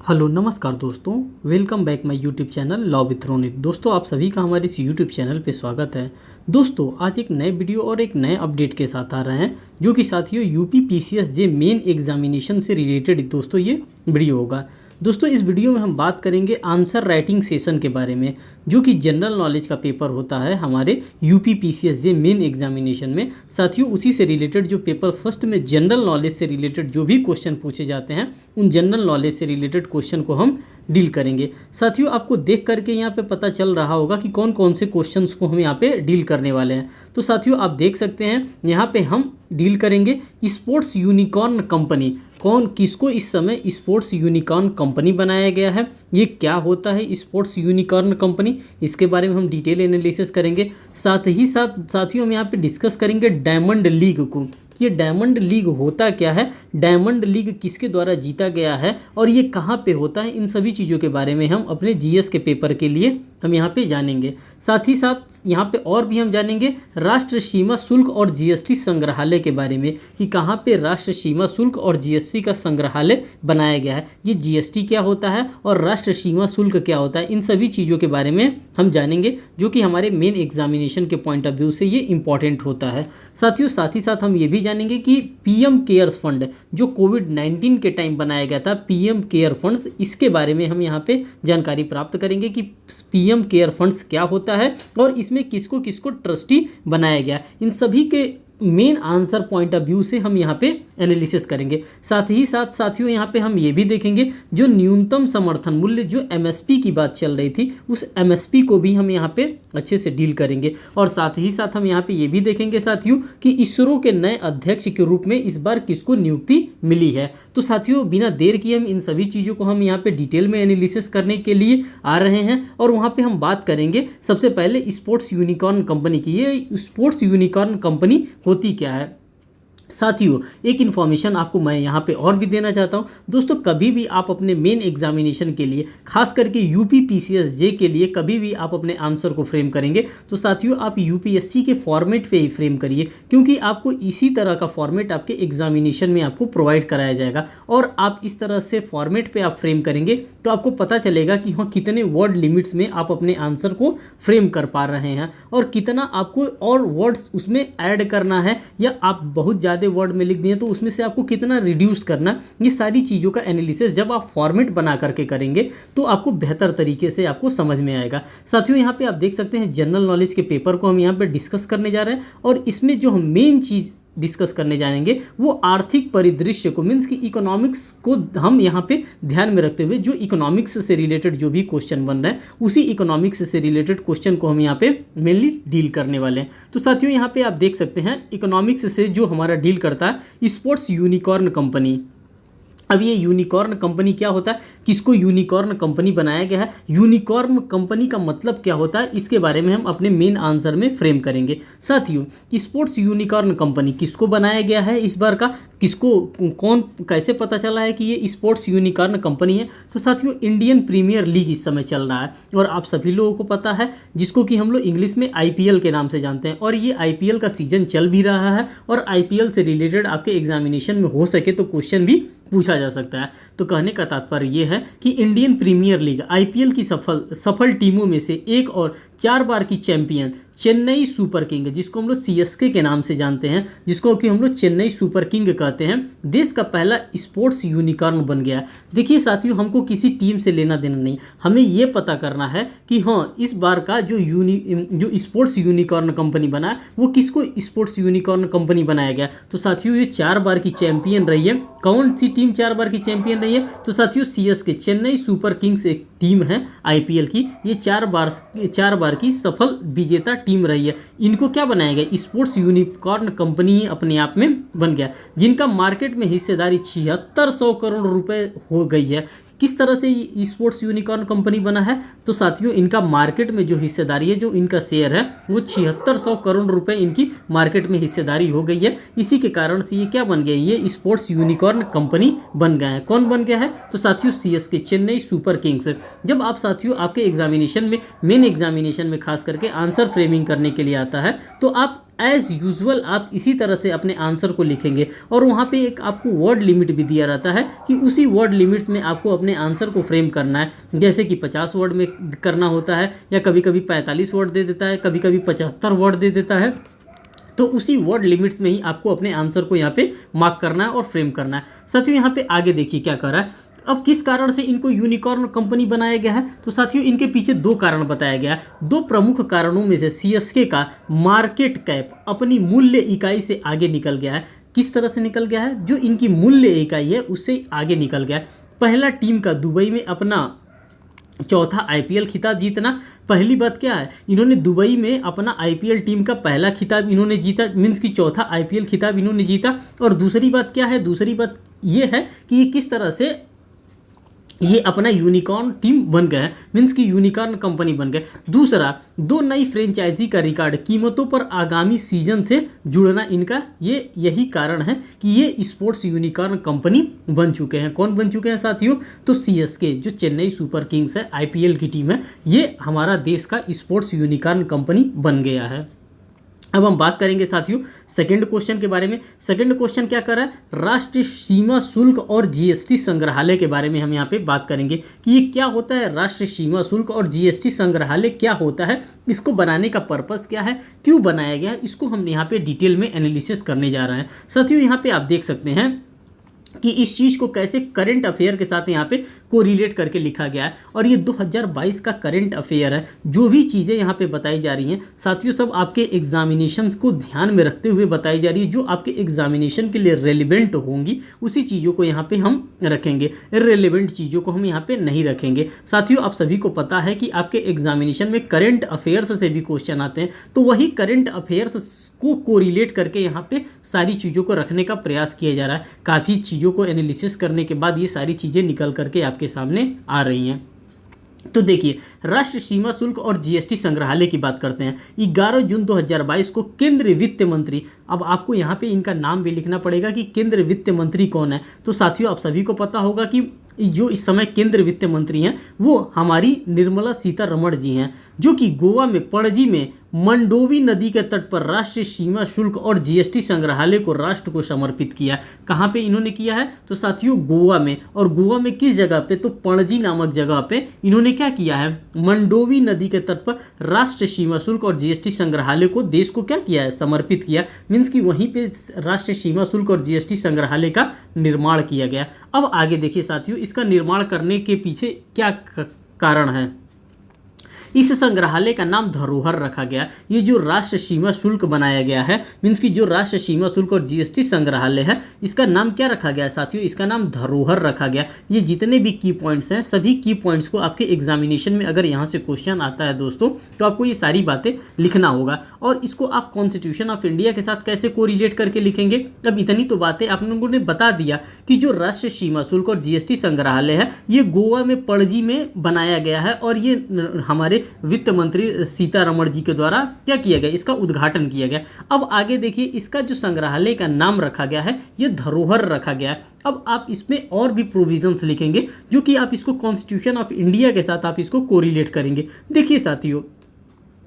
Hello नमस्कार दोस्तों, welcome back my YouTube channel law with Ronit. दोस्तों आप सभी का हमारे इस यूट्यूब चैनल पे स्वागत है। दोस्तों आज एक नए वीडियो और एक नए अपडेट के साथ आ रहे हैं, जो कि साथियों यूपी पीसीएस जे मेन एग्जामिनेशन से रिलेटेड दोस्तों ये वीडियो होगा। दोस्तों इस वीडियो में हम बात करेंगे आंसर राइटिंग सेशन के बारे में, जो कि जनरल नॉलेज का पेपर होता है हमारे यूपी पीसीएस जे मेन एग्जामिनेशन में। साथियों उसी से रिलेटेड जो पेपर फर्स्ट में जनरल नॉलेज से रिलेटेड जो भी क्वेश्चन पूछे जाते हैं, उन जनरल नॉलेज से रिलेटेड क्वेश्चन को हम डील करेंगे। साथियों आपको देख करके यहाँ पे पता चल रहा होगा कि कौन कौन से क्वेश्चंस को हम यहाँ पे डील करने वाले हैं। तो साथियों आप देख सकते हैं यहाँ पे हम डील करेंगे स्पोर्ट्स यूनिकॉर्न कंपनी। कौन किसको इस समय स्पोर्ट्स यूनिकॉर्न कंपनी बनाया गया है, ये क्या होता है स्पोर्ट्स यूनिकॉर्न कंपनी, इसके बारे में हम डिटेल एनालिसिस करेंगे। साथ ही साथ साथियों हम यहाँ पे डिस्कस करेंगे डायमंड लीग को, ये डायमंड लीग होता क्या है, डायमंड लीग किसके द्वारा जीता गया है और ये कहाँ पे होता है, इन सभी चीज़ों के बारे में हम अपने जीएस के पेपर के लिए हम यहाँ पे जानेंगे। साथ ही साथ यहाँ पे और भी हम जानेंगे राष्ट्र सीमा शुल्क और जीएसटी संग्रहालय के बारे में, कि कहाँ पे राष्ट्र सीमा शुल्क और जीएसटी का संग्रहालय बनाया गया है, ये जीएसटी क्या होता है और राष्ट्र सीमा शुल्क क्या होता है, इन सभी चीज़ों के बारे में हम जानेंगे, जो कि हमारे मेन एग्जामिनेशन के पॉइंट ऑफ व्यू से ये इंपॉर्टेंट होता है। साथियों साथ ही साथ हम ये भी जानेंगे कि पीएम केयर्स फंड जो कोविड-19 के टाइम बनाया गया था, पीएम केयर फंड्स, इसके बारे में हम यहाँ पे जानकारी प्राप्त करेंगे कि पीएम केयर फंड्स क्या होता है और इसमें किसको किसको ट्रस्टी बनाया गया, इन सभी के main answer point of view से हम यहाँ पे एनालिसिस करेंगे। साथ ही साथ साथियों यहाँ पे हम ये भी देखेंगे जो न्यूनतम समर्थन मूल्य जो एमएसपी की बात चल रही थी, उस एमएसपी को भी हम यहाँ पे अच्छे से डील करेंगे। और साथ ही साथ हम यहाँ पे ये भी देखेंगे साथियों कि इसरो के नए अध्यक्ष के रूप में इस बार किसको नियुक्ति मिली है। तो साथियों बिना देर किए हम इन सभी चीज़ों को हम यहाँ पे डिटेल में एनालिसिस करने के लिए आ रहे हैं और वहाँ पे हम बात करेंगे सबसे पहले स्पोर्ट्स यूनिकॉर्न कंपनी की। ये स्पोर्ट्स यूनिकॉर्न कंपनी होती क्या है। साथियों एक इन्फॉर्मेशन आपको मैं यहाँ पे और भी देना चाहता हूँ। दोस्तों कभी भी आप अपने मेन एग्जामिनेशन के लिए, खास करके यूपी पीसीएस जे के लिए, कभी भी आप अपने आंसर को फ्रेम करेंगे तो साथियों आप यूपीएससी के फॉर्मेट पे ही फ्रेम करिए, क्योंकि आपको इसी तरह का फॉर्मेट आपके एग्जामिनेशन में आपको प्रोवाइड कराया जाएगा। और आप इस तरह से फॉर्मेट पे आप फ्रेम करेंगे तो आपको पता चलेगा कि हाँ कितने वर्ड लिमिट्स में आप अपने आंसर को फ्रेम कर पा रहे हैं और कितना आपको और वर्ड्स उसमें ऐड करना है, या आप बहुत ज़्यादा वर्ड में लिख दिए तो उसमें से आपको कितना रिड्यूस करना, ये सारी चीज़ों का एनालिसिस जब आप फॉर्मेट बना करके करेंगे तो आपको बेहतर तरीके से आपको समझ में आएगा। साथियों यहाँ पे आप देख सकते हैं जनरल नॉलेज के पेपर को हम यहाँ पे डिस्कस करने जा रहे हैं और इसमें जो हम मेन चीज़ डिस्कस करने जाएंगे वो आर्थिक परिदृश्य को, मीन्स कि इकोनॉमिक्स को हम यहाँ पे ध्यान में रखते हुए जो इकोनॉमिक्स से रिलेटेड जो भी क्वेश्चन बन रहे हैं उसी इकोनॉमिक्स से रिलेटेड क्वेश्चन को हम यहाँ पे मेनली डील करने वाले हैं। तो साथियों यहाँ पे आप देख सकते हैं इकोनॉमिक्स से जो हमारा डील करता है स्पोर्ट्स यूनिकॉर्न कंपनी। अब ये यूनिकॉर्न कंपनी क्या होता है, किसको यूनिकॉर्न कंपनी बनाया गया है, यूनिकॉर्न कंपनी का मतलब क्या होता है, इसके बारे में हम अपने मेन आंसर में फ्रेम करेंगे। साथियों स्पोर्ट्स यूनिकॉर्न कंपनी किसको बनाया गया है इस बार का, किसको कौन कैसे पता चला है कि ये स्पोर्ट्स यूनिकॉर्न कंपनी है। तो साथियों इंडियन प्रीमियर लीग इस समय चल रहा है और आप सभी लोगों को पता है, जिसको कि हम लोग इंग्लिश में आईपीएल के नाम से जानते हैं, और ये आईपीएल का सीजन चल भी रहा है और आईपीएल से रिलेटेड आपके एग्जामिनेशन में हो सके तो क्वेश्चन भी पूछा जा सकता है। तो कहने का तात्पर्य ये है कि इंडियन प्रीमियर लीग आईपीएल की सफल टीमों में से एक और 4 बार की चैंपियन चेन्नई सुपर किंग, जिसको हम लोग सीएसके के नाम से जानते हैं, जिसको कि हम लोग चेन्नई सुपर किंग कहते हैं, देश का पहला स्पोर्ट्स यूनिकॉर्न बन गया। देखिए साथियों हमको किसी टीम से लेना देना नहीं, हमें ये पता करना है कि हाँ इस बार का जो स्पोर्ट्स यूनिकॉर्न कंपनी बना है वो किसको स्पोर्ट्स यूनिकॉर्न कंपनी बनाया गया। तो साथियों ये 4 बार की चैंपियन रही है। कौन सी टीम 4 बार की चैंपियन रही है, तो साथियों सीएसके चेन्नई सुपर किंग्स एक टीम है आईपीएल की, ये 4 बार की सफल विजेता टीम रही है। इनको क्या बनाया गया, स्पोर्ट्स यूनिकॉर्न कंपनी अपने आप में बन गया, जिनका मार्केट में हिस्सेदारी 7600 करोड़ रुपए हो गई है। किस तरह से स्पोर्ट्स यूनिकॉर्न कंपनी बना है, तो साथियों इनका मार्केट में जो हिस्सेदारी है, जो इनका शेयर है वो 7600 करोड़ रुपए इनकी मार्केट में हिस्सेदारी हो गई है। इसी के कारण से ये क्या बन गया, ये स्पोर्ट्स यूनिकॉर्न कंपनी बन गया है। कौन बन गया है, तो साथियों सीएसके चेन्नई सुपर किंग्स। जब आप साथियों आपके एग्जामिनेशन में, मेन एग्जामिनेशन में खास करके आंसर फ्रेमिंग करने के लिए आता है तो आप एज़ यूजुअल आप इसी तरह से अपने आंसर को लिखेंगे और वहाँ पे एक आपको वर्ड लिमिट भी दिया रहता है कि उसी वर्ड लिमिट्स में आपको अपने आंसर को फ्रेम करना है। जैसे कि 50 वर्ड में करना होता है या कभी कभी 45 वर्ड दे देता है, कभी कभी 75 वर्ड दे देता है। तो उसी वर्ड लिमिट्स में ही आपको अपने आंसर को यहाँ पे मार्क करना है और फ्रेम करना है। साथियों यहाँ पे आगे देखिए क्या कर रहा है। अब किस कारण से इनको यूनिकॉर्न कंपनी बनाया गया है, तो साथियों इनके पीछे दो कारण बताया गया है। दो प्रमुख कारणों में से सीएसके का मार्केट कैप अपनी मूल्य इकाई से आगे निकल गया है। किस तरह से निकल गया है, जो इनकी मूल्य इकाई है उससे आगे निकल गया है। पहला टीम का दुबई में अपना चौथा आईपीएल खिताब जीतना। पहली बात क्या है, इन्होंने दुबई में अपना आईपीएल टीम का पहला खिताब इन्होंने जीता, मीन्स की चौथा आईपीएल खिताब इन्होंने जीता। और दूसरी बात क्या है, दूसरी बात ये है कि ये किस तरह से ये अपना यूनिकॉर्न टीम बन गए हैं, मीन्स की यूनिकॉर्न कंपनी बन गए। दूसरा, दो नई फ्रेंचाइजी का रिकॉर्ड कीमतों पर आगामी सीजन से जुड़ना, इनका ये यही कारण है कि ये स्पोर्ट्स यूनिकॉर्न कंपनी बन चुके हैं। कौन बन चुके हैं साथियों, तो सीएसके जो चेन्नई सुपर किंग्स है, आईपीएल की टीम है, ये हमारा देश का स्पोर्ट्स यूनिकॉर्न कंपनी बन गया है। अब हम बात करेंगे साथियों सेकंड क्वेश्चन के बारे में। सेकंड क्वेश्चन क्या कर रहा है, राष्ट्रीय सीमा शुल्क और जीएसटी संग्रहालय के बारे में हम यहाँ पे बात करेंगे कि ये क्या होता है। राष्ट्रीय सीमा शुल्क और जीएसटी संग्रहालय क्या होता है, इसको बनाने का पर्पस क्या है, क्यों बनाया गया है, इसको हम यहाँ पे डिटेल में एनालिसिस करने जा रहे हैं। साथियों यहाँ पे आप देख सकते हैं कि इस चीज़ को कैसे करंट अफेयर के साथ यहाँ पे कोरिलेट करके लिखा गया है। और ये 2022 का करंट अफेयर है। जो भी चीज़ें यहाँ पे बताई जा रही हैं साथियों, सब आपके एग्जामिनेशंस को ध्यान में रखते हुए बताई जा रही है। जो आपके एग्जामिनेशन के लिए रेलिवेंट होंगी उसी चीज़ों को यहाँ पे हम रखेंगे, इररिलेवेंट चीज़ों को हम यहाँ पे नहीं रखेंगे। साथियों आप सभी को पता है कि आपके एग्जामिनेशन में करंट अफेयर्स से भी क्वेश्चन आते हैं, तो वही करंट अफेयर्स को कोरिलेट करके यहाँ पे सारी चीज़ों को रखने का प्रयास किया जा रहा है। काफ़ी चीज़ों को एनालिसिस करने के बाद ये सारी चीज़ें निकल करके आपके सामने आ रही हैं। तो देखिए, राष्ट्रीय सीमा शुल्क और जीएसटी संग्रहालय की बात करते हैं। 11 जून 2022 को केंद्रीय वित्त मंत्री, अब आपको यहाँ पे इनका नाम भी लिखना पड़ेगा कि केंद्रीय वित्त मंत्री कौन है। तो साथियों आप सभी को पता होगा कि जो इस समय केंद्रीय वित्त मंत्री हैं वो हमारी निर्मला सीतारमण जी हैं, जो कि गोवा में पणजी में मंडोवी नदी के तट पर राष्ट्रीय सीमा शुल्क और जीएसटी संग्रहालय को राष्ट्र को समर्पित किया। कहाँ पे इन्होंने किया है, तो साथियों गोवा में। और गोवा में किस जगह पे, तो पणजी नामक जगह पे इन्होंने क्या किया है, मंडोवी नदी के तट पर राष्ट्रीय सीमा शुल्क और जीएसटी संग्रहालय को देश को क्या किया है, समर्पित किया। मीन्स कि वहीं पे राष्ट्रीय सीमा शुल्क और जीएसटी संग्रहालय का निर्माण किया गया। अब आगे देखिए साथियों, इसका निर्माण करने के पीछे क्या कारण है। इस संग्रहालय का नाम धरोहर रखा गया। ये जो राष्ट्रीय सीमा शुल्क बनाया गया है, मीन्स की जो राष्ट्रीय सीमा शुल्क और जीएसटी संग्रहालय है, इसका नाम क्या रखा गया साथियों, इसका नाम धरोहर रखा गया। ये जितने भी की पॉइंट्स हैं, सभी की पॉइंट्स को आपके एग्जामिनेशन में अगर यहाँ से क्वेश्चन आता है दोस्तों, तो आपको ये सारी बातें लिखना होगा। और इसको आप कॉन्स्टिट्यूशन ऑफ इंडिया के साथ कैसे कोरिलेट करके लिखेंगे। अब इतनी तो बातें आप लोगों ने बता दिया कि जो राष्ट्रीय सीमा शुल्क और जीएसटी संग्रहालय है ये गोवा में पणजी में बनाया गया है। और ये हमारे वित्त मंत्री सीतारमण जी के द्वारा क्या किया गया, इसका उद्घाटन किया गया। अब आगे देखिए, इसका जो संग्रहालय का नाम रखा गया है ये धरोहर रखा गया है। अब आप इसमें और भी प्रोविजंस लिखेंगे जो कि आप इसको कॉन्स्टिट्यूशन ऑफ इंडिया के साथ आप इसको कोरिलेट करेंगे। देखिए साथियों,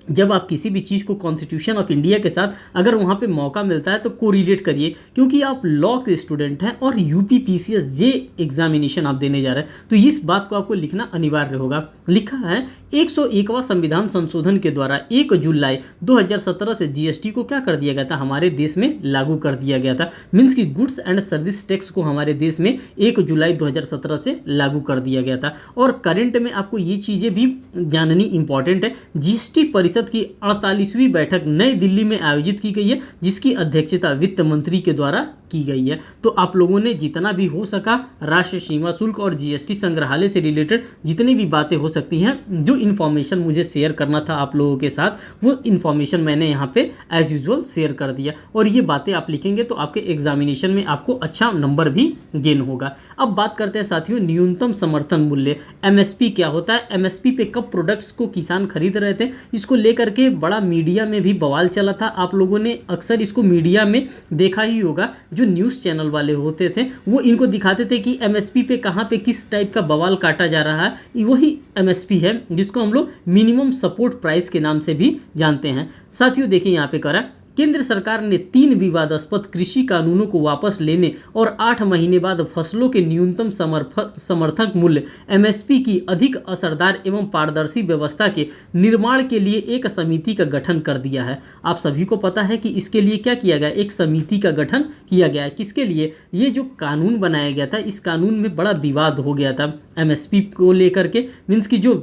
जब आप किसी भी चीज़ को कॉन्स्टिट्यूशन ऑफ इंडिया के साथ अगर वहाँ पे मौका मिलता है तो कोरिलेट करिए, क्योंकि आप लॉ के स्टूडेंट हैं और यूपीपीसीएस जे एग्जामिनेशन आप देने जा रहे हैं, तो इस बात को आपको लिखना अनिवार्य होगा। लिखा है 101वां संविधान संशोधन के द्वारा 1 जुलाई 2017 से जीएसटी को क्या कर दिया गया था, हमारे देश में लागू कर दिया गया था। मीन्स की गुड्स एंड सर्विस टैक्स को हमारे देश में 1 जुलाई 2017 से लागू कर दिया गया था। और करंट में आपको ये चीज़ें भी जाननी इंपॉर्टेंट है। जीएसटी परिषद की 48वीं बैठक नई दिल्ली में आयोजित की गई है, जिसकी अध्यक्षता वित्त मंत्री के द्वारा की गई है। तो आप लोगों ने जितना भी हो सका राष्ट्रीय सीमा शुल्क और जीएसटी संग्रहालय से रिलेटेड जितनी भी बातें हो सकती हैं, जो इन्फॉर्मेशन मुझे शेयर करना था आप लोगों के साथ, वो इन्फॉर्मेशन मैंने यहाँ पे एज यूजुअल शेयर कर दिया। और ये बातें आप लिखेंगे तो आपके एग्जामिनेशन में आपको अच्छा नंबर भी गेन होगा। अब बात करते हैं साथियों न्यूनतम समर्थन मूल्य, एमएसपी क्या होता है। एमएसपी पे कब प्रोडक्ट्स को किसान खरीद रहे थे, इसको लेकर के बड़ा मीडिया में भी बवाल चला था। आप लोगों ने अक्सर इसको मीडिया में देखा ही होगा। जो न्यूज़ चैनल वाले होते थे वो इनको दिखाते थे कि एमएसपी पे कहाँ पे किस टाइप का बवाल काटा जा रहा है। वही एमएसपी है जिसको हम लोग मिनिमम सपोर्ट प्राइस के नाम से भी जानते हैं। साथियों देखिए यहाँ पे करा केंद्र सरकार ने 3 विवादास्पद कृषि कानूनों को वापस लेने और 8 महीने बाद फसलों के न्यूनतम समर्थक मूल्य एमएसपी की अधिक असरदार एवं पारदर्शी व्यवस्था के निर्माण के लिए एक समिति का गठन कर दिया है। आप सभी को पता है कि इसके लिए क्या किया गया, एक समिति का गठन किया गया है। किसके लिए? ये जो कानून बनाया गया था, इस कानून में बड़ा विवाद हो गया था एमएसपी को लेकर के, मीन्स की जो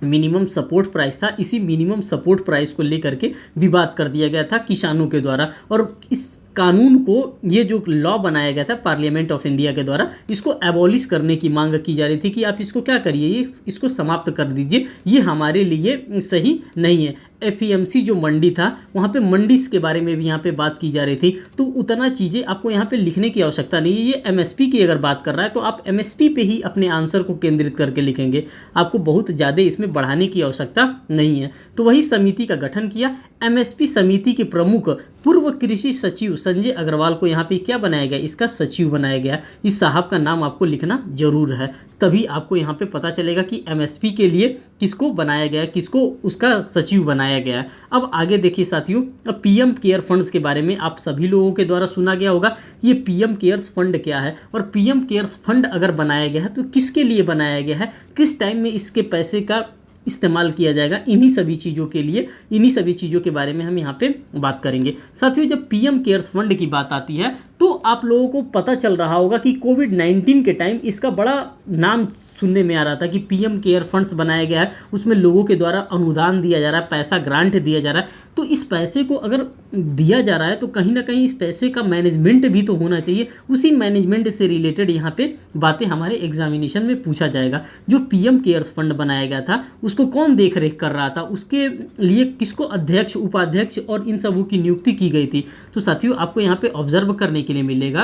मिनिमम सपोर्ट प्राइस था, इसी मिनिमम सपोर्ट प्राइस को लेकर के विवाद कर दिया गया था किसानों के द्वारा। और इस कानून को, ये जो लॉ बनाया गया था पार्लियामेंट ऑफ इंडिया के द्वारा, इसको एबॉलिश करने की मांग की जा रही थी कि आप इसको क्या करिए, ये इसको समाप्त कर दीजिए, ये हमारे लिए सही नहीं है। एपीएमसी जो मंडी था, वहाँ पे मंडीज के बारे में भी यहाँ पे बात की जा रही थी। तो उतना चीज़ें आपको यहाँ पे लिखने की आवश्यकता नहीं है। ये एमएसपी की अगर बात कर रहा है तो आप एमएसपी पे ही अपने आंसर को केंद्रित करके लिखेंगे, आपको बहुत ज़्यादा इसमें बढ़ाने की आवश्यकता नहीं है। तो वही समिति का गठन किया। एमएसपी समिति के प्रमुख पूर्व कृषि सचिव संजय अग्रवाल को यहाँ पे क्या बनाया गया, इसका सचिव बनाया गया। इस साहब का नाम आपको लिखना जरूर है, तभी आपको यहाँ पे पता चलेगा कि एमएसपी के लिए किसको बनाया गया, किसको उसका सचिव बनाया गया है। अब आगे देखिए साथियों, अब पीएम केयर फंड्स के बारे में आप सभी लोगों के द्वारा सुना गया होगा कि ये पीएम केयर्स फंड क्या है, और पीएम केयर्स फंड अगर बनाया गया है तो किसके लिए बनाया गया है, किस टाइम में इसके पैसे का इस्तेमाल किया जाएगा, इन्हीं सभी चीज़ों के लिए, इन्हीं सभी चीज़ों के बारे में हम यहाँ पे बात करेंगे। साथियों, जब पीएम केयर्स फंड की बात आती है तो आप लोगों को पता चल रहा होगा कि कोविड-19 के टाइम इसका बड़ा नाम सुनने में आ रहा था कि पीएम केयर फंड्स बनाया गया है, उसमें लोगों के द्वारा अनुदान दिया जा रहा है, पैसा ग्रांट दिया जा रहा है। तो इस पैसे को अगर दिया जा रहा है तो कहीं ना कहीं इस पैसे का मैनेजमेंट भी तो होना चाहिए। उसी मैनेजमेंट से रिलेटेड यहाँ पे बातें हमारे एग्जामिनेशन में पूछा जाएगा। जो पीएम केयर्स फंड बनाया गया था उसको कौन देख रेख कर रहा था, उसके लिए किसको अध्यक्ष, उपाध्यक्ष और इन सबों की नियुक्ति की गई थी। तो साथियों, आपको यहाँ पे ऑब्जर्व करने के लिए मिलेगा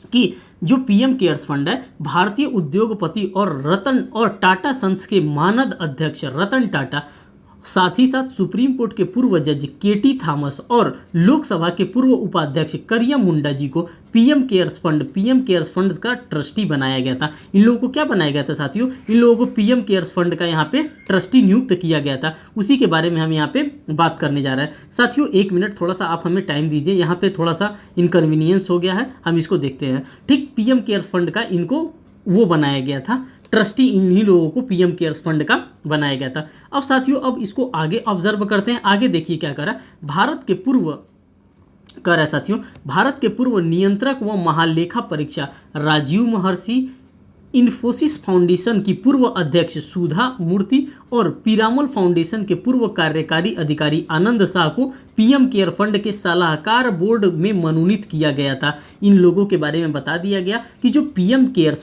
कि जो पीएम केयर्स फंड है, भारतीय उद्योगपति और रतन और टाटा सन्स के मानद अध्यक्ष रतन टाटा, साथ ही साथ सुप्रीम कोर्ट के पूर्व जज केटी थॉमस और लोकसभा के पूर्व उपाध्यक्ष करिया मुंडा जी को पीएम केयर्स फंड का ट्रस्टी बनाया गया था। इन लोगों को क्या बनाया गया था साथियों, इन लोगों को पीएम केयर्स फंड का यहाँ पे ट्रस्टी नियुक्त किया गया था। उसी के बारे में हम यहाँ पे बात करने जा रहे हैं। साथियों, 1 मिनट थोड़ा सा आप हमें टाइम दीजिए, यहाँ पे थोड़ा सा इनकन्वीनियंस हो गया है, हम इसको देखते हैं। ठीक, पीएम केयर्स फंड का इनको वो बनाया गया था, ट्रस्टी इन्हीं लोगों को पीएम केयर्स फंड का बनाया गया था। अब साथियों, अब इसको आगे ऑब्जर्व करते हैं। आगे देखिए क्या करा, भारत के पूर्व नियंत्रक व महालेखा परीक्षा राजीव महर्षि, इन्फोसिस फाउंडेशन की पूर्व अध्यक्ष सुधा मूर्ति और पीरामल फाउंडेशन के पूर्व कार्यकारी अधिकारी आनंद शाह को पीएम केयर फंड के सलाहकार बोर्ड में मनोनीत किया गया था। इन लोगों के बारे में बता दिया गया कि जो पीएम केयर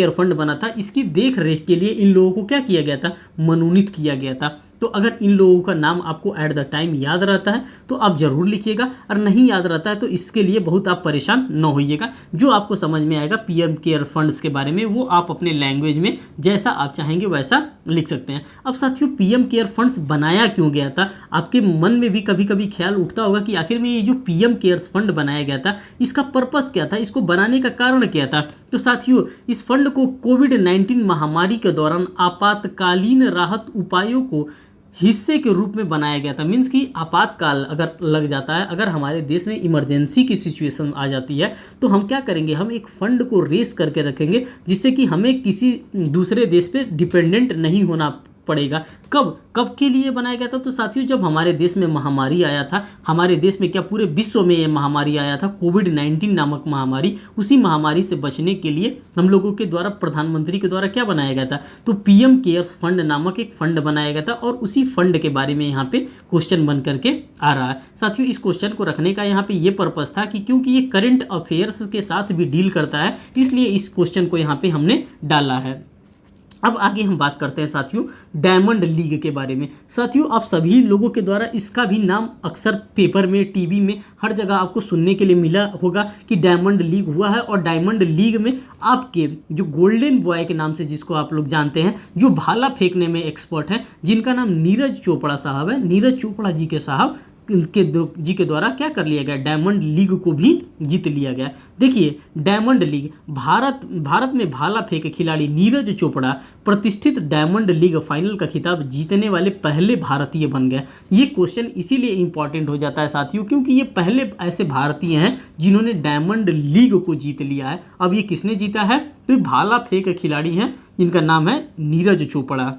फंड बना था, इसकी देख रेख के लिए इन लोगों को क्या किया गया था, मनोनीत किया गया था। तो अगर इन लोगों का नाम आपको एट द टाइम याद रहता है तो आप ज़रूर लिखिएगा, और नहीं याद रहता है तो इसके लिए बहुत आप परेशान न होइएगा। जो आपको समझ में आएगा पीएम केयर फंड्स के बारे में, वो आप अपने लैंग्वेज में जैसा आप चाहेंगे वैसा लिख सकते हैं। अब साथियों, पीएम केयर फंड्स बनाया क्यों गया था, आपके मन में भी कभी कभी ख्याल उठता होगा कि आखिर में ये जो पीएम केयर्स फंड बनाया गया था, इसका पर्पस क्या था, इसको बनाने का कारण क्या था। तो साथियों, इस फंड को कोविड-19 महामारी के दौरान आपातकालीन राहत उपायों को हिस्से के रूप में बनाया गया था। मीन्स कि आपातकाल अगर लग जाता है, अगर हमारे देश में इमरजेंसी की सिचुएशन आ जाती है, तो हम क्या करेंगे, हम एक फ़ंड को रेस करके रखेंगे जिससे कि हमें किसी दूसरे देश पे डिपेंडेंट नहीं होना पड़ेगा। कब के लिए बनाया गया था, तो साथियों, जब हमारे देश में महामारी आया था, हमारे देश में क्या पूरे विश्व में ये महामारी आया था, कोविड-19 नामक महामारी, उसी महामारी से बचने के लिए हम लोगों के द्वारा, प्रधानमंत्री के द्वारा क्या बनाया गया था, तो पीएम केयर्स फंड नामक एक फंड बनाया गया था। और उसी फंड के बारे में यहाँ पे क्वेश्चन बन करके आ रहा है। साथियों, इस क्वेश्चन को रखने का यहाँ पे ये पर्पस था कि क्योंकि ये करंट अफेयर्स के साथ भी डील करता है, इसलिए इस क्वेश्चन को यहाँ पे हमने डाला है। अब आगे हम बात करते हैं साथियों डायमंड लीग के बारे में। साथियों, आप सभी लोगों के द्वारा इसका भी नाम अक्सर पेपर में, टीवी में, हर जगह आपको सुनने के लिए मिला होगा कि डायमंड लीग हुआ है। और डायमंड लीग में आपके जो गोल्डन बॉय के नाम से जिसको आप लोग जानते हैं, जो भाला फेंकने में एक्सपर्ट हैं, जिनका नाम नीरज चोपड़ा साहब है, नीरज चोपड़ा जी के साहब जी के द्वारा क्या कर लिया गया, डायमंड लीग को भी जीत लिया गया। देखिए डायमंड लीग, भारत में भाला फेंक खिलाड़ी नीरज चोपड़ा प्रतिष्ठित डायमंड लीग फाइनल का खिताब जीतने वाले पहले भारतीय बन गए। ये क्वेश्चन इसीलिए इंपॉर्टेंट हो जाता है साथियों, क्योंकि ये पहले ऐसे भारतीय हैं जिन्होंने डायमंड लीग को जीत लिया है। अब ये किसने जीता है, तो भाला फेंक खिलाड़ी हैं जिनका नाम है नीरज चोपड़ा।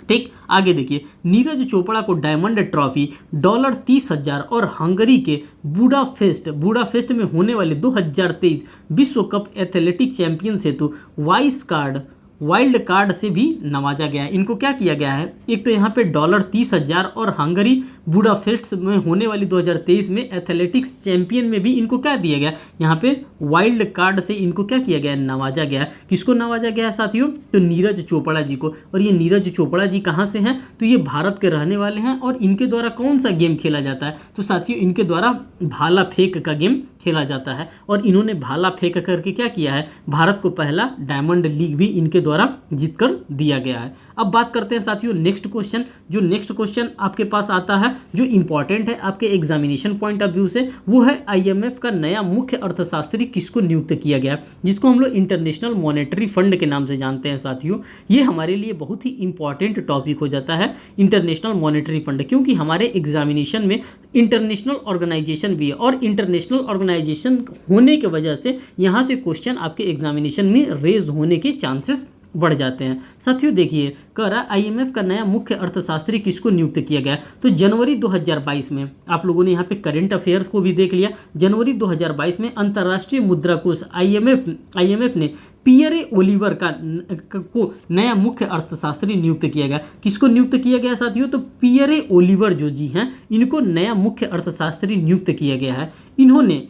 ठीक, आगे देखिए, नीरज चोपड़ा को डायमंड ट्रॉफी $30,000 और हंगरी के बुडापेस्ट में होने वाले 2023 विश्व कप एथलेटिक चैंपियन हेतु वाइल्ड कार्ड से भी नवाजा गया है। इनको क्या किया गया है, एक तो यहाँ पे $30,000 और हंगरी बुडापेस्ट में होने वाली 2023 में एथलेटिक्स चैंपियन में भी इनको क्या दिया गया, यहाँ पे वाइल्ड कार्ड से इनको क्या किया गया है, नवाजा गया है। किसको नवाजा गया है साथियों, तो नीरज चोपड़ा जी को। और ये नीरज चोपड़ा जी कहाँ से हैं, तो ये भारत के रहने वाले हैं। और इनके द्वारा कौन सा गेम खेला जाता है, तो साथियों इनके द्वारा भाला फेंक का गेम खेला जाता है। और इन्होंने भाला फेंक करके क्या किया है, भारत को पहला डायमंड लीग भी इनके द्वारा जीत कर दिया गया है। अब बात करते हैं साथियों नेक्स्ट क्वेश्चन। जो नेक्स्ट क्वेश्चन आपके पास आता है, जो इंपॉर्टेंट है आपके एग्जामिनेशन पॉइंट ऑफ व्यू से, वो है IMF का नया मुख्य अर्थशास्त्री किसको नियुक्त किया गया, जिसको हम लोग इंटरनेशनल मॉनेटरी फंड के नाम से जानते हैं साथियों। ये हमारे लिए बहुत ही इंपॉर्टेंट टॉपिक हो जाता है इंटरनेशनल मॉनेटरी फंड, क्योंकि हमारे एग्जामिनेशन में इंटरनेशनल ऑर्गेनाइजेशन भी है। और इंटरनेशनल ऑर्गेनाइजेशन होने की वजह से यहाँ से क्वेश्चन आपके एग्जामिनेशन में रेज होने के चांसेस बढ़ जाते हैं। साथियों देखिए, कह रहा है IMF का नया मुख्य अर्थशास्त्री किसको नियुक्त किया गया, तो जनवरी 2022 में, आप लोगों ने यहाँ पे करंट अफेयर्स को भी देख लिया, जनवरी 2022 में अंतर्राष्ट्रीय मुद्रा कोष IMF ने पियरे ओलिवर को नया मुख्य अर्थशास्त्री नियुक्त किया गया। किसको नियुक्त किया गया साथियों, तो पियरे ओलिवर जो जी हैं, इनको नया मुख्य अर्थशास्त्री नियुक्त किया गया है। इन्होंने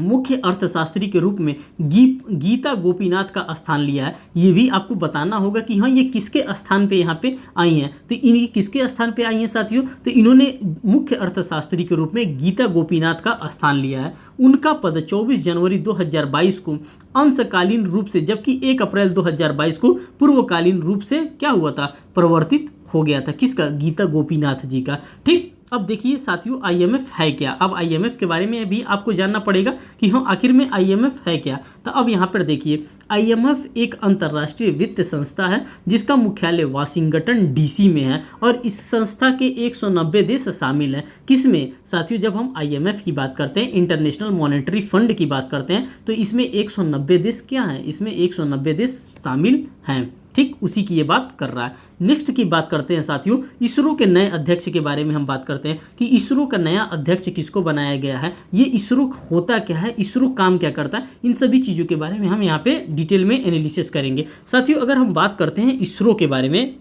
मुख्य अर्थशास्त्री के रूप में गीता गोपीनाथ का स्थान लिया है। ये भी आपको बताना होगा कि हाँ ये किसके स्थान पे यहाँ पे आई हैं, तो इन्हीं किसके स्थान पे आई हैं साथियों, तो इन्होंने मुख्य अर्थशास्त्री के रूप में गीता गोपीनाथ का स्थान लिया है। उनका पद 24 जनवरी 2022 को अंशकालीन रूप से, जबकि 1 अप्रैल 2022 को पूर्वकालीन रूप से क्या हुआ था, परिवर्तित हो गया था। किसका, गीता गोपीनाथ जी का। ठीक, अब देखिए साथियों IMF है क्या। अब IMF के बारे में भी आपको जानना पड़ेगा कि हाँ आखिर में IMF है क्या। तो अब यहाँ पर देखिए, IMF एक अंतर्राष्ट्रीय वित्त संस्था है जिसका मुख्यालय वाशिंगटन DC में है। और इस संस्था के 190 देश शामिल हैं। किसमें साथियों, जब हम IMF की बात करते हैं, इंटरनेशनल मॉनेटरी फंड की बात करते हैं, तो इसमें 190 देश क्या हैं, इसमें 190 देश शामिल हैं। ठीक, उसी की ये बात कर रहा है। नेक्स्ट की बात करते हैं साथियों, इसरो के नए अध्यक्ष के बारे में हम बात करते हैं कि इसरो का नया अध्यक्ष किसको बनाया गया है, ये इसरो होता क्या है, इसरो काम क्या करता है, इन सभी चीज़ों के बारे में हम यहाँ पे डिटेल में एनालिसिस करेंगे। साथियों अगर हम बात करते हैं इसरो के बारे में,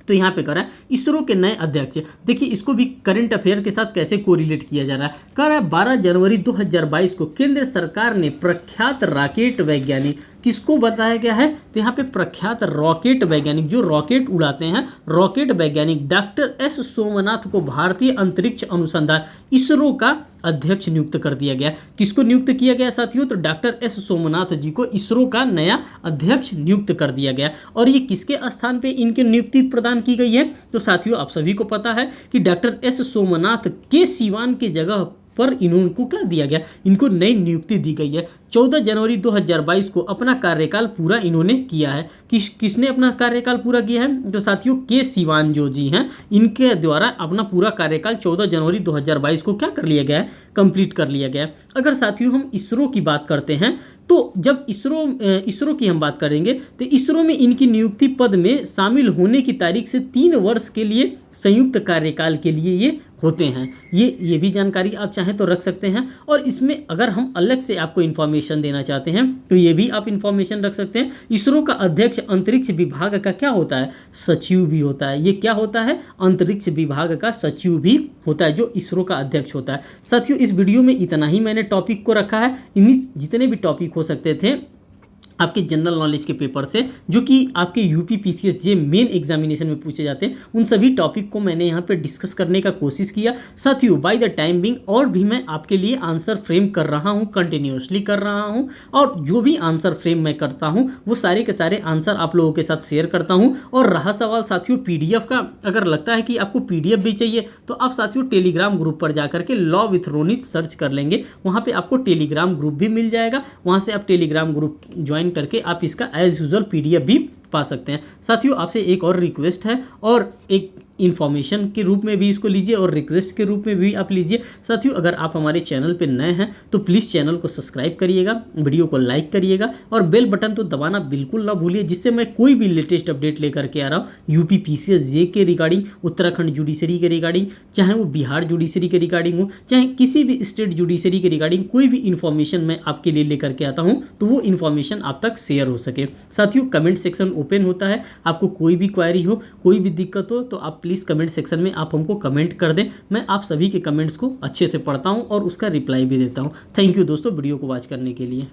तो यहाँ पे कह रहा है इसरो के नए अध्यक्ष। देखिए इसको भी करंट अफेयर के साथ कैसे कोरिलेट किया जा रहा है। कह रहा है 12 जनवरी 2022 को केंद्र सरकार ने प्रख्यात रॉकेट वैज्ञानिक, किसको बताया गया है, तो यहाँ पे प्रख्यात रॉकेट वैज्ञानिक, जो रॉकेट उड़ाते हैं, रॉकेट वैज्ञानिक डॉक्टर S सोमनाथ को भारतीय अंतरिक्ष अनुसंधान इसरो का अध्यक्ष नियुक्त कर दिया गया। किसको नियुक्त किया गया साथियों, तो डॉक्टर S सोमनाथ जी को इसरो का नया अध्यक्ष नियुक्त कर दिया गया। और ये किसके स्थान पे इनकी नियुक्ति प्रदान की गई है, तो साथियों आप सभी को पता है कि डॉक्टर S सोमनाथ के सिवान की जगह पर इनको क्या दिया गया, इनको नई नियुक्ति दी गई है। 14 जनवरी 2022 को अपना कार्यकाल पूरा इन्होंने किया है। किसने अपना कार्यकाल पूरा किया है, तो साथियों के सिवान जो जी हैं, इनके द्वारा अपना पूरा कार्यकाल 14 जनवरी 2022 को क्या कर लिया गया है, कंप्लीट कर लिया गया है। अगर साथियों हम इसरो की बात करते हैं, तो जब इसरो की हम बात करेंगे, तो इसरो में इनकी नियुक्ति पद में शामिल होने की तारीख से 3 वर्ष के लिए संयुक्त कार्यकाल के लिए ये होते हैं। ये भी जानकारी आप चाहें तो रख सकते हैं। और इसमें अगर हम अलग से आपको इन्फॉर्मेशन देना चाहते हैं, तो ये भी आप इन्फॉर्मेशन रख सकते हैं। इसरो का अध्यक्ष अंतरिक्ष विभाग का क्या होता है, सचिव भी होता है। ये क्या होता है, अंतरिक्ष विभाग का सचिव भी होता है, जो इसरो का अध्यक्ष होता है। साथियों इस वीडियो में इतना ही मैंने टॉपिक को रखा है। इन्हीं जितने भी टॉपिक हो सकते थे आपके जनरल नॉलेज के पेपर से, जो कि आपके यूपी पीसीएस मेन एग्जामिनेशन में पूछे जाते हैं, उन सभी टॉपिक को मैंने यहाँ पे डिस्कस करने का कोशिश किया। साथियों बाय द टाइम बिंग और भी मैं आपके लिए आंसर फ्रेम कर रहा हूँ, कंटिन्यूसली कर रहा हूँ, और जो भी आंसर फ्रेम मैं करता हूँ वो सारे के सारे आंसर आप लोगों के साथ शेयर करता हूँ। और रहा सवाल साथियों पीडीएफ का, अगर लगता है कि आपको पीडीएफ भी चाहिए तो आप साथियों टेलीग्राम ग्रुप पर जाकर के लॉ विथ रोनित सर्च कर लेंगे, वहाँ पे आपको टेलीग्राम ग्रुप भी मिल जाएगा, वहाँ से आप टेलीग्राम ग्रुप ज्वाइन करके आप इसका एज यूजुअल पीडीएफ भी पा सकते हैं। साथियों आपसे एक और रिक्वेस्ट है, और एक इन्फॉर्मेशन के रूप में भी इसको लीजिए और रिक्वेस्ट के रूप में भी आप लीजिए। साथियों अगर आप हमारे चैनल पे नए हैं तो प्लीज़ चैनल को सब्सक्राइब करिएगा, वीडियो को लाइक करिएगा और बेल बटन तो दबाना बिल्कुल ना भूलिए, जिससे मैं कोई भी लेटेस्ट अपडेट लेकर के आ रहा हूँ यूपी पीसीएस जे के रिगार्डिंग, उत्तराखंड जुडिशरी के रिगार्डिंग, चाहे वो बिहार जुडिशरी के रिगार्डिंग हो, चाहे किसी भी स्टेट जुडिशरी के रिगार्डिंग कोई भी इन्फॉर्मेशन मैं आपके लिए लेकर के आता हूँ तो वो इन्फॉर्मेशन आप तक शेयर हो सके। साथियों कमेंट सेक्शन ओपन होता है, आपको कोई भी क्वेरी हो, कोई भी दिक्कत हो तो आप प्लीज़ कमेंट सेक्शन में आप हमको कमेंट कर दें, मैं आप सभी के कमेंट्स को अच्छे से पढ़ता हूं और उसका रिप्लाई भी देता हूं। थैंक यू दोस्तों वीडियो को वॉच करने के लिए।